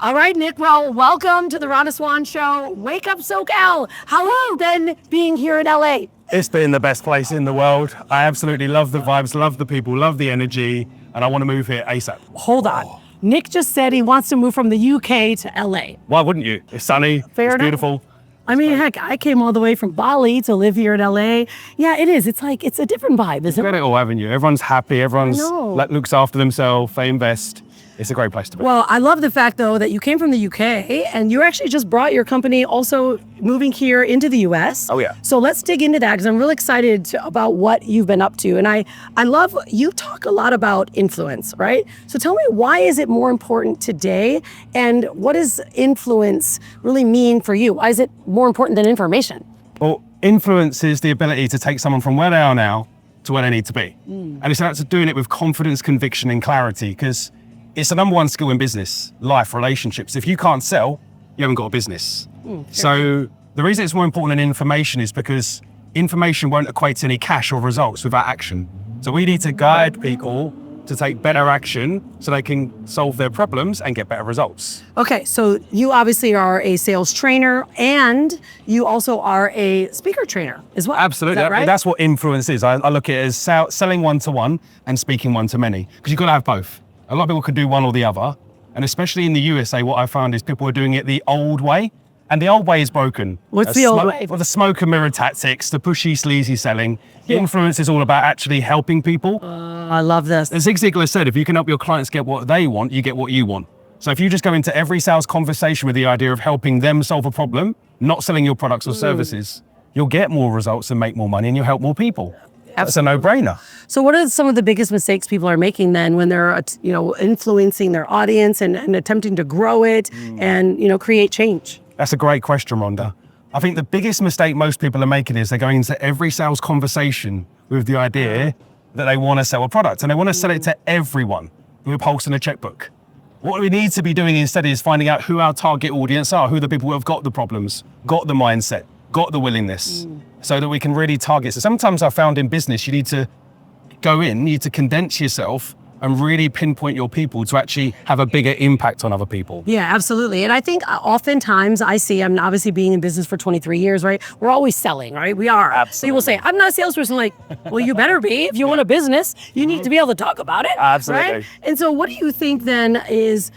All right, Nick, well, welcome to the Rhonda Swan Show. Wake up, SoCal. How have you been being here in LA? It's been the best place in the world. I absolutely love the vibes, love the people, love the energy, and I want to move here ASAP. Hold on. Nick just said he wants to move from the UK to LA. Why wouldn't you? It's sunny, Fair it's enough. beautiful. I mean, heck, I came all the way from Bali to live here in LA. Yeah, it is. It's like, it's a different vibe, isn't You've got it? it all, haven't you? Everyone's happy, everyone's know. looks after themselves, they invest. It's a great place to be. Well, I love the fact, though, that you came from the UK and you actually just brought your company also moving here into the US. Oh, yeah. So let's dig into that because I'm really excited about what you've been up to. And I love, you talk a lot about influence, right? So tell me, why is it more important today? And what does influence really mean for you? Why is it more important than information? Well, influence is the ability to take someone from where they are now to where they need to be. And it's about doing it with confidence, conviction, and clarity, because it's the number one skill in business, life, relationships. If you can't sell, you haven't got a business. So the reason it's more important than information is because information won't equate to any cash or results without action. So we need to guide people to take better action so they can solve their problems and get better results. Okay, so you obviously are a sales trainer and you also are a speaker trainer as well. Absolutely, Is that right? that's what influence is. I look at it as selling one-to-one and speaking one-to-many, because you've got to have both. A lot of people can do one or the other. And especially in the USA, what I found is people are doing it the old way. And the old way is broken. What's the old way? Well, the smoke and mirror tactics, the pushy, sleazy selling. Influence is all about actually helping people. I love this. As Zig Ziglar said, if you can help your clients get what they want, you get what you want. So if you just go into every sales conversation with the idea of helping them solve a problem, not selling your products or services, you'll get more results and make more money and you'll help more people. That's a no-brainer. So what are some of the biggest mistakes people are making then when they're, influencing their audience and attempting to grow it and, create change? That's a great question, Rhonda. I think the biggest mistake most people are making is they're going into every sales conversation with the idea that they want to sell a product and they want to sell it to everyone with a pulse and a checkbook. What we need to be doing instead is finding out who our target audience are, who the people who have got the problems, got the mindset, got the willingness, so that we can really target. So sometimes I found in business, you need to go in, you need to condense yourself and really pinpoint your people to actually have a bigger impact on other people. Yeah, absolutely. And I think oftentimes I see, I'm obviously being in business for 23 years, right? We're always selling, right? We are. Absolutely. People say, I'm not a salesperson. Like, well, you better be. If you want a business, you need to be able to talk about it. Absolutely. Right? And so what do you think then is,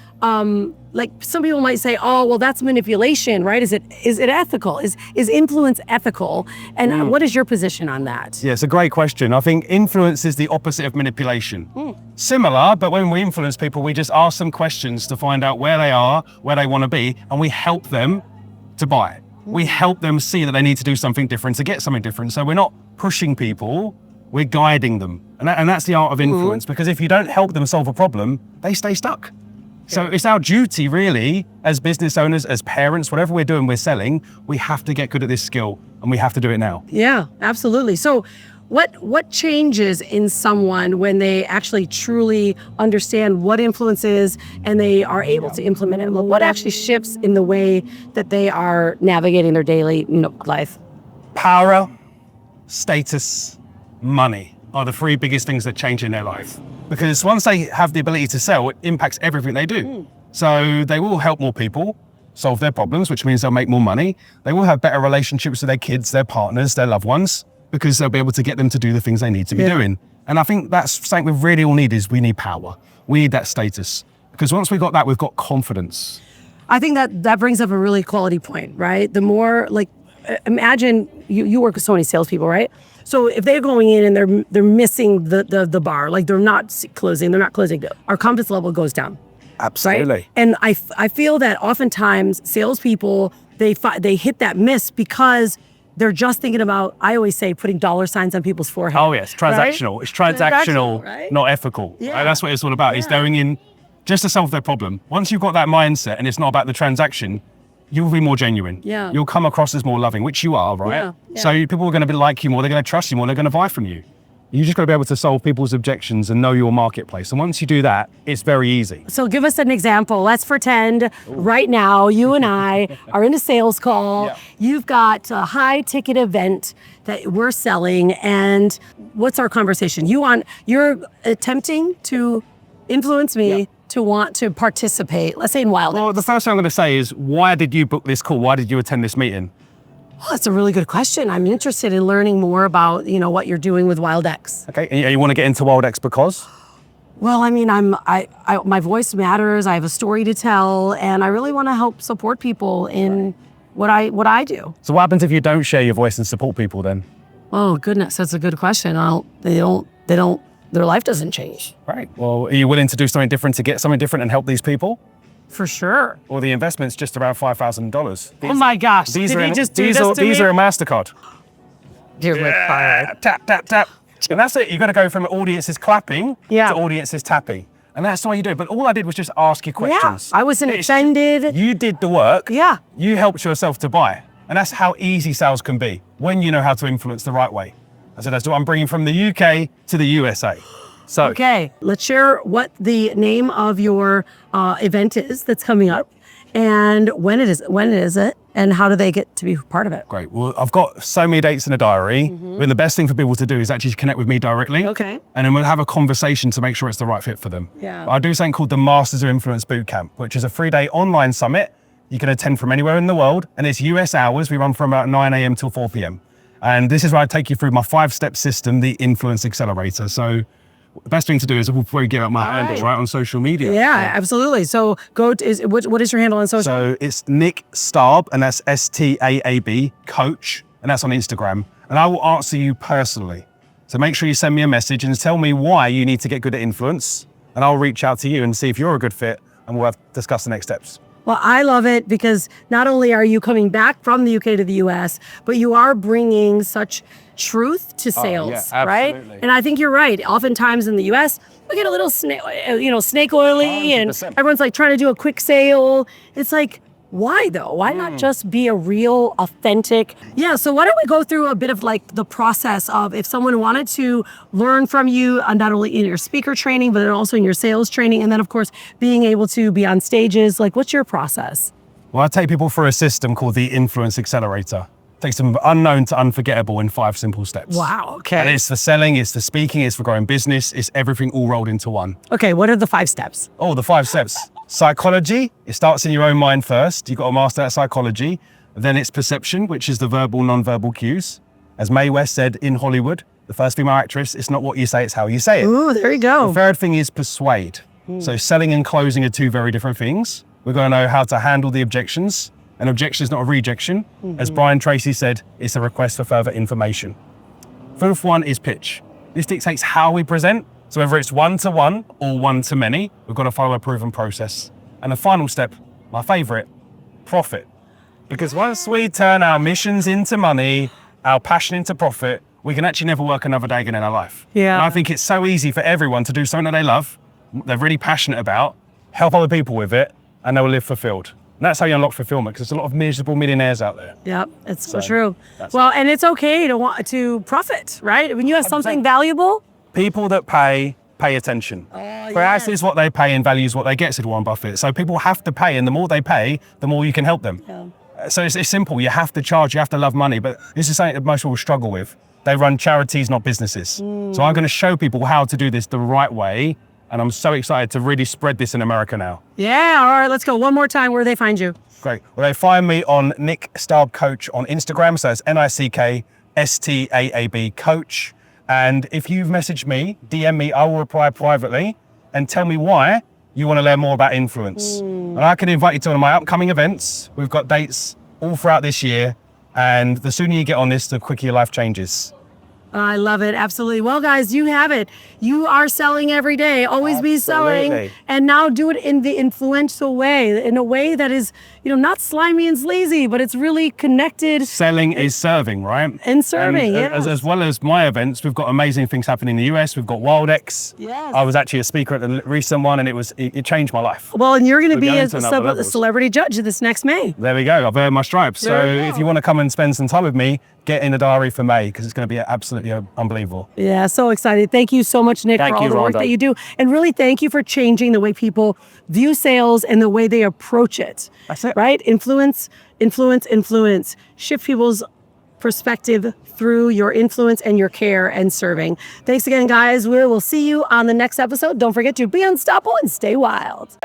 like some people might say, oh, well, that's manipulation, right? Is it ethical? Is influence ethical? And what is your position on that? Yeah, it's a great question. I think influence is the opposite of manipulation. Similar, but when we influence people, we just ask them questions to find out where they are, where they want to be, and we help them to buy it. We help them see that they need to do something different to get something different. So we're not pushing people, we're guiding them. And that's the art of influence, because if you don't help them solve a problem, they stay stuck. So it's our duty really, as business owners, as parents, whatever we're doing, we're selling, we have to get good at this skill and we have to do it now. Yeah, absolutely. So what changes in someone when they actually truly understand what influence is and they are able to implement it? What actually shifts in the way that they are navigating their daily life? Power, status, money are the three biggest things that change in their life. Because once they have the ability to sell, it impacts everything they do. So they will help more people solve their problems, which means they'll make more money. They will have better relationships with their kids, their partners, their loved ones, because they'll be able to get them to do the things they need to be doing. And I think that's something we really all need is we need power. We need that status. Because once we've got that, we've got confidence. I think that brings up a really quality point, right? The more, like, imagine you work with so many salespeople, right? So if they're going in and they're missing the bar, like they're not closing, our confidence level goes down. Absolutely. Right? And I feel that oftentimes salespeople, they hit that miss because they're just thinking about, I always say, putting dollar signs on people's forehead. Oh yes, transactional. Right? It's transactional, right? not ethical. Yeah. Right? That's what it's all about. It's going in just to solve their problem. Once you've got that mindset and it's not about the transaction, you'll be more genuine. Yeah. You'll come across as more loving, which you are, right? Yeah. So people are going to be like you more, they're going to trust you more, they're going to buy from you. You just got to be able to solve people's objections and know your marketplace. And once you do that, it's very easy. So give us an example. Let's pretend right now you and I are in a sales call. Yeah. You've got a high ticket event that we're selling. And what's our conversation? You're attempting to influence me to want to participate, let's say in Wild? Well, the first thing I'm going to say is, why did you book this call? Why did you attend this meeting? Oh, that's a really good question. I'm interested in learning more about, what you're doing with WildX. Okay, and you want to get into WildX because? Well, I mean, my voice matters. I have a story to tell, and I really want to help support people in what I do. So what happens if you don't share your voice and support people then? Oh goodness, that's a good question. Their life doesn't change. Right. Well, are you willing to do something different to get something different and help these people? For sure. Well, the investment's just around $5,000. Oh my gosh! These Did are he just do this to these me? are a MasterCard. Dear Tap, tap, tap. And that's it. You've got to go from audiences clapping to Yeah. audiences tapping. And that's the way you do it. But all I did was just ask you questions. Yeah, I wasn't offended. You did the work. Yeah. You helped yourself to buy. And that's how easy sales can be when you know how to influence the right way. I said, that's what I'm bringing from the UK to the USA. So, Okay, let's share what the name of your event is that's coming up, and when it is it, and how do they get to be part of it? great. Well, I've got so many dates in the diary. But the best thing for people to do is actually connect with me directly. Okay. And then we'll have a conversation to make sure it's the right fit for them. Yeah. I do something called the Masters of Influence Bootcamp, which is a 3-day online summit. You can attend from anywhere in the world, and it's US hours. We run from about 9 a.m. till 4 p.m. And this is where I take you through my 5-step system, the Influence Accelerator. So the best thing to do is before you give out my handle, right, on social media. Yeah, absolutely. So what is your handle on social? So it's Nick Staab, and that's Staab, coach, and that's on Instagram. And I will answer you personally. So make sure you send me a message and tell me why you need to get good at influence. And I'll reach out to you and see if you're a good fit, and we'll discuss the next steps. Well, I love it because not only are you coming back from the UK to the US, but you are bringing such truth to sales, yeah, right? absolutely. And I think you're right. Oftentimes in the US, we get a little snake oily, and 100%. everyone's like trying to do a quick sale. It's like, why though? Why not just be a real, authentic? Yeah, so why don't we go through a bit of like the process of if someone wanted to learn from you, not only in your speaker training, but then also in your sales training, and then of course, being able to be on stages, like what's your process? Well, I take people through a system called the Influence Accelerator. It takes them unknown to unforgettable in 5 simple steps. Wow, okay. And it's for selling, it's for speaking, it's for growing business, it's everything all rolled into one. Okay, what are the 5 steps? Oh, the 5 steps. Psychology, it starts in your own mind first. You've got to master that psychology. Then it's perception, which is the verbal, non-verbal cues. As Mae West said in Hollywood, the first female actress, it's not what you say, it's how you say it. Ooh, there you go. The third thing is persuade. So selling and closing are 2 very different things. We're going to know how to handle the objections. An objection is not a rejection. As Brian Tracy said, it's a request for further information. 4th one is pitch. This dictates how we present. So whether it's one-to-one or one-to-many, we've got to follow a proven process. And the final step, my favorite, profit. Because once we turn our missions into money, our passion into profit, we can actually never work another day again in our life. Yeah. And I think it's so easy for everyone to do something that they love, they're really passionate about, help other people with it, and they'll live fulfilled. And that's how you unlock fulfillment, because there's a lot of miserable millionaires out there. Yep, it's so So, true. that's Well, and it's okay to want to profit, right? When you have something 100%. valuable. People that pay attention. Price is what they pay and value is what they get, said Warren Buffett. So people have to pay, and the more they pay, the more you can help them. Yeah. So it's simple. You have to charge, you have to love money, but this is something that most people struggle with. They run charities, not businesses. So I'm going to show people how to do this the right way, and I'm so excited to really spread this in America now. Yeah, all right, let's go. One more time, where do they find you? Great. Well, they find me on Nick Staab Coach on Instagram, so it's NickStaab Coach. And if you've messaged me, DM me, I will reply privately and tell me why you want to learn more about influence. And I can invite you to one of my upcoming events. We've got dates all throughout this year. And the sooner you get on this, the quicker your life changes. I love it. Absolutely. Well, guys, you have it. You are selling every day. Always be selling. Absolutely. And now do it in the influential way, in a way that is, not slimy and sleazy, but it's really connected. Selling is serving, right? And serving, And yes. as well as my events, we've got amazing things happening in the US. We've got WildX. Yes. I was actually a speaker at the recent one, and it changed my life. Well, and you're going to be We're a going to another levels. celebrity judge this next May. There we go. I've earned my stripes. So There you go. if you want to come and spend some time with me, get in the diary for May, because it's going to be absolutely unbelievable. Yeah, so excited. Thank you so much, Nick, Thank for all you, the work Rhonda. that you do. And really thank you for changing the way people view sales and the way they approach it. That's it. Right? Influence. Shift people's perspective through your influence and your care and serving. Thanks again, guys. We will see you on the next episode. Don't forget to be unstoppable and stay wild.